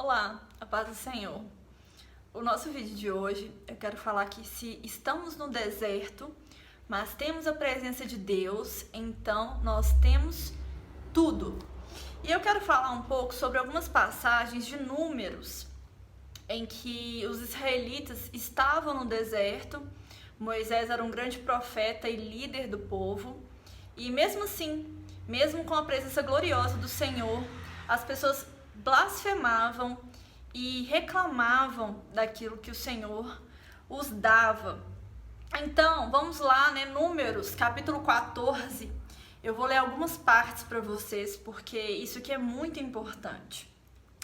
Olá, a paz do Senhor. O nosso vídeo de hoje, eu quero falar que se estamos no deserto, mas temos a presença de Deus, então nós temos tudo. E eu quero falar um pouco sobre algumas passagens de Números, em que os israelitas estavam no deserto. Moisés era um grande profeta e líder do povo, e mesmo assim, mesmo com a presença gloriosa do Senhor, as pessoas blasfemavam e reclamavam daquilo que o Senhor os dava. Então, vamos lá, Números, capítulo 14. Eu vou ler algumas partes para vocês, porque isso aqui é muito importante.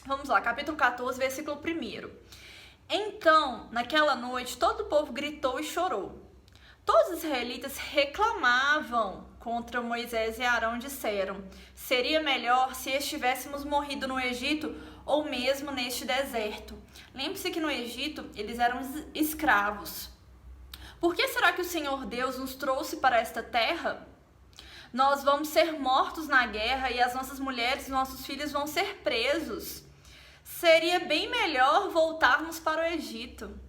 Vamos lá, capítulo 14, versículo 1. Então, naquela noite, todo o povo gritou e chorou. Todos os israelitas reclamavam contra Moisés e Arão e disseram: seria melhor se estivéssemos morrido no Egito ou mesmo neste deserto. Lembre-se que no Egito eles eram escravos. Por que será que o Senhor Deus nos trouxe para esta terra? Nós vamos ser mortos na guerra e as nossas mulheres e nossos filhos vão ser presos. Seria bem melhor voltarmos para o Egito.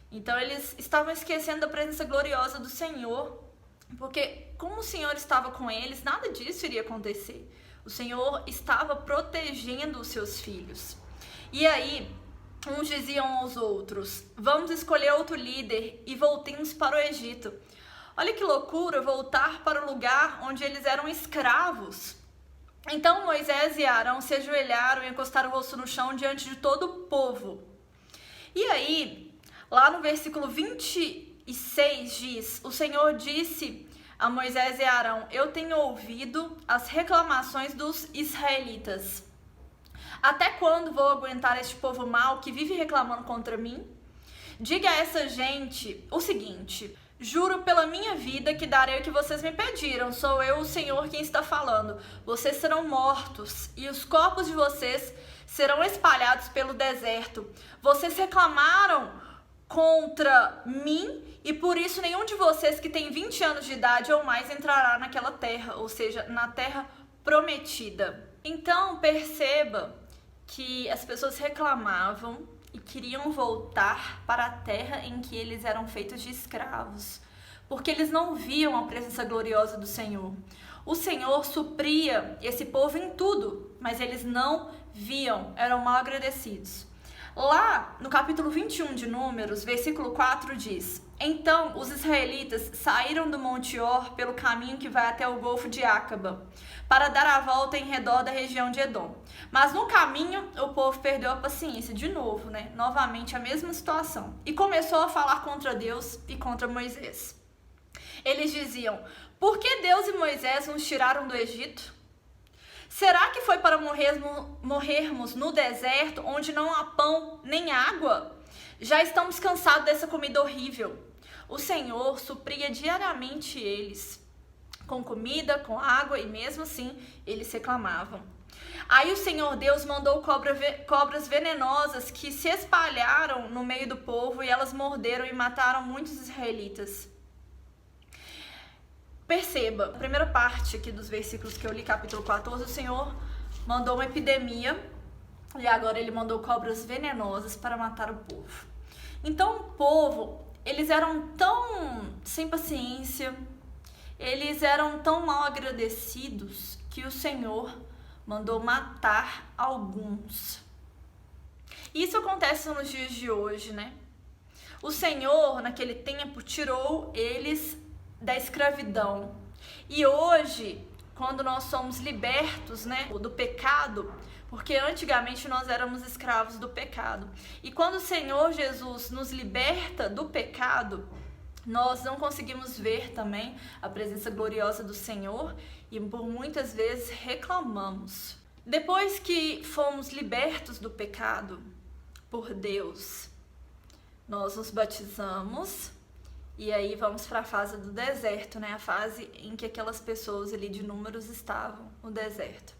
Então eles estavam esquecendo da presença gloriosa do Senhor, porque como o Senhor estava com eles, nada disso iria acontecer. O Senhor estava protegendo os seus filhos. E aí, uns diziam aos outros: vamos escolher outro líder e voltemos para o Egito. Olha que loucura, voltar para o lugar onde eles eram escravos. Então Moisés e Arão se ajoelharam e encostaram o rosto no chão diante de todo o povo. E aí, lá no versículo 26 diz: o Senhor disse a Moisés e Arão: eu tenho ouvido as reclamações dos israelitas. Até quando vou aguentar este povo mau que vive reclamando contra mim? Diga a essa gente o seguinte: juro pela minha vida que darei o que vocês me pediram. Sou eu, o Senhor, quem está falando. Vocês serão mortos e os corpos de vocês serão espalhados pelo deserto. Vocês reclamaram contra mim e por isso nenhum de vocês que tem 20 anos de idade ou mais entrará naquela terra, ou seja, na terra prometida. Então perceba que as pessoas reclamavam e queriam voltar para a terra em que eles eram feitos de escravos, porque eles não viam a presença gloriosa do Senhor. O Senhor supria esse povo em tudo, mas eles não viam, eram mal agradecidos. Lá no capítulo 21 de Números, versículo 4 diz: então os israelitas saíram do Monte Or pelo caminho que vai até o Golfo de Acaba, para dar a volta em redor da região de Edom. Mas no caminho o povo perdeu a paciência, de novo, novamente a mesma situação, e começou a falar contra Deus e contra Moisés. Eles diziam: por que Deus e Moisés nos tiraram do Egito? Será que foi para morrermos no deserto, onde não há pão nem água? Já estamos cansados dessa comida horrível. O Senhor supria diariamente eles com comida, com água, e mesmo assim eles reclamavam. Aí o Senhor Deus mandou cobras venenosas que se espalharam no meio do povo e elas morderam e mataram muitos israelitas. Perceba, a primeira parte aqui dos versículos que eu li, capítulo 14, o Senhor mandou uma epidemia e agora ele mandou cobras venenosas para matar o povo. Então o povo, eles eram tão sem paciência, eles eram tão mal agradecidos que o Senhor mandou matar alguns. Isso acontece nos dias de hoje, O Senhor, naquele tempo, tirou eles da escravidão. E hoje, quando nós somos libertos, do pecado, porque antigamente nós éramos escravos do pecado. E quando o Senhor Jesus nos liberta do pecado, nós não conseguimos ver também a presença gloriosa do Senhor e por muitas vezes reclamamos. Depois que fomos libertos do pecado por Deus, nós nos batizamos. E aí vamos para a fase do deserto, a fase em que aquelas pessoas ali de Números estavam no deserto.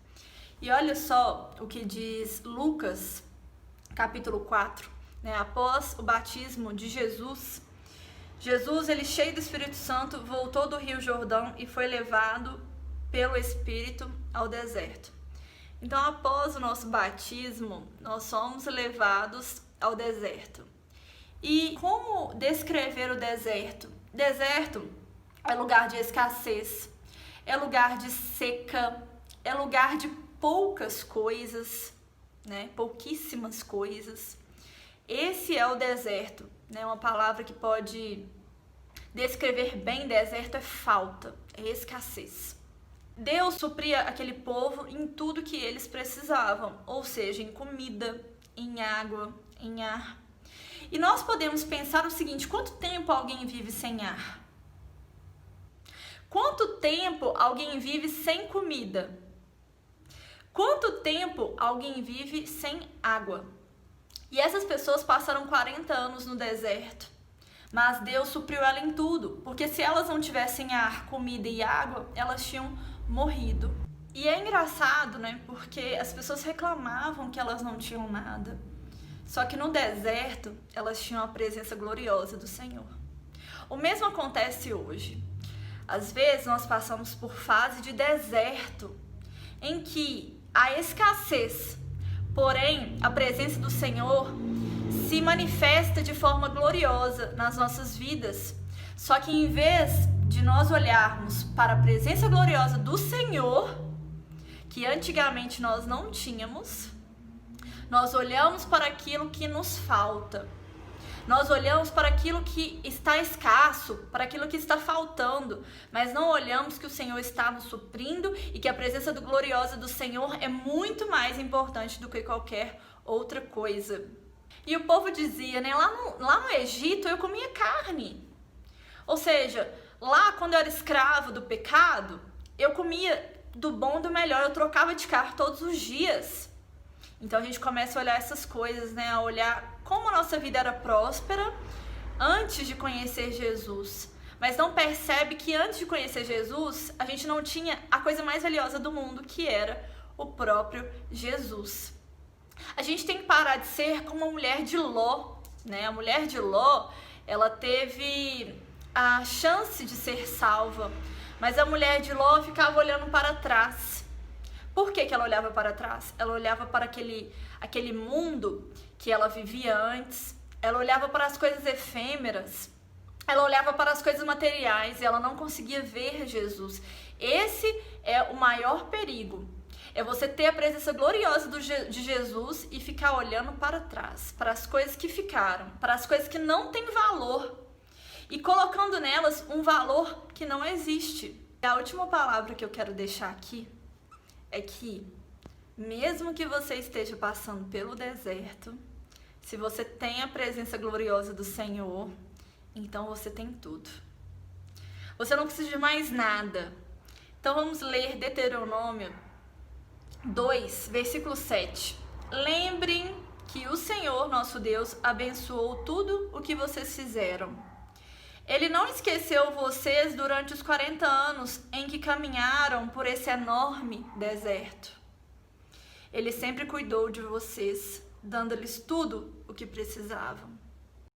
E olha só o que diz Lucas, capítulo 4, após o batismo de Jesus, ele cheio do Espírito Santo, voltou do Rio Jordão e foi levado pelo Espírito ao deserto. Então, após o nosso batismo, nós somos levados ao deserto. E como descrever o deserto? Deserto é lugar de escassez, é lugar de seca, é lugar de poucas coisas, né? Pouquíssimas coisas. Esse é o deserto, né? Uma palavra que pode descrever bem deserto é falta, é escassez. Deus supria aquele povo em tudo que eles precisavam, ou seja, em comida, em água, em ar. E nós podemos pensar o seguinte: quanto tempo alguém vive sem ar? Quanto tempo alguém vive sem comida? Quanto tempo alguém vive sem água? E essas pessoas passaram 40 anos no deserto, mas Deus supriu ela em tudo, porque se elas não tivessem ar, comida e água, elas tinham morrido. E é engraçado, né? Porque as pessoas reclamavam que elas não tinham nada. Só que no deserto, elas tinham a presença gloriosa do Senhor. O mesmo acontece hoje. Às vezes, nós passamos por fase de deserto, em que há escassez, porém, a presença do Senhor se manifesta de forma gloriosa nas nossas vidas. Só que em vez de nós olharmos para a presença gloriosa do Senhor, que antigamente nós não tínhamos, nós olhamos para aquilo que nos falta. Nós olhamos para aquilo que está escasso, para aquilo que está faltando, mas não olhamos que o Senhor está nos suprindo e que a presença gloriosa do Senhor é muito mais importante do que qualquer outra coisa. E o povo dizia, né, lá no Egito eu comia carne. Ou seja, lá quando eu era escravo do pecado, eu comia do bom e do melhor, eu trocava de carne todos os dias. Então a gente começa a olhar essas coisas, né? A olhar como a nossa vida era próspera antes de conhecer Jesus. Mas não percebe que antes de conhecer Jesus, a gente não tinha a coisa mais valiosa do mundo, que era o próprio Jesus. A gente tem que parar de ser como a mulher de Ló, né? A mulher de Ló, ela teve a chance de ser salva, mas a mulher de Ló ficava olhando para trás. Por que ela olhava para trás? Ela olhava para aquele mundo que ela vivia antes, ela olhava para as coisas efêmeras, ela olhava para as coisas materiais e ela não conseguia ver Jesus. Esse é o maior perigo, é você ter a presença gloriosa de Jesus e ficar olhando para trás, para as coisas que ficaram, para as coisas que não têm valor e colocando nelas um valor que não existe. A última palavra que eu quero deixar aqui é que, mesmo que você esteja passando pelo deserto, se você tem a presença gloriosa do Senhor, então você tem tudo. Você não precisa de mais nada. Então vamos ler Deuteronômio 2, versículo 7. Lembrem que o Senhor, nosso Deus, abençoou tudo o que vocês fizeram. Ele não esqueceu vocês durante os 40 anos em que caminharam por esse enorme deserto. Ele sempre cuidou de vocês, dando-lhes tudo o que precisavam.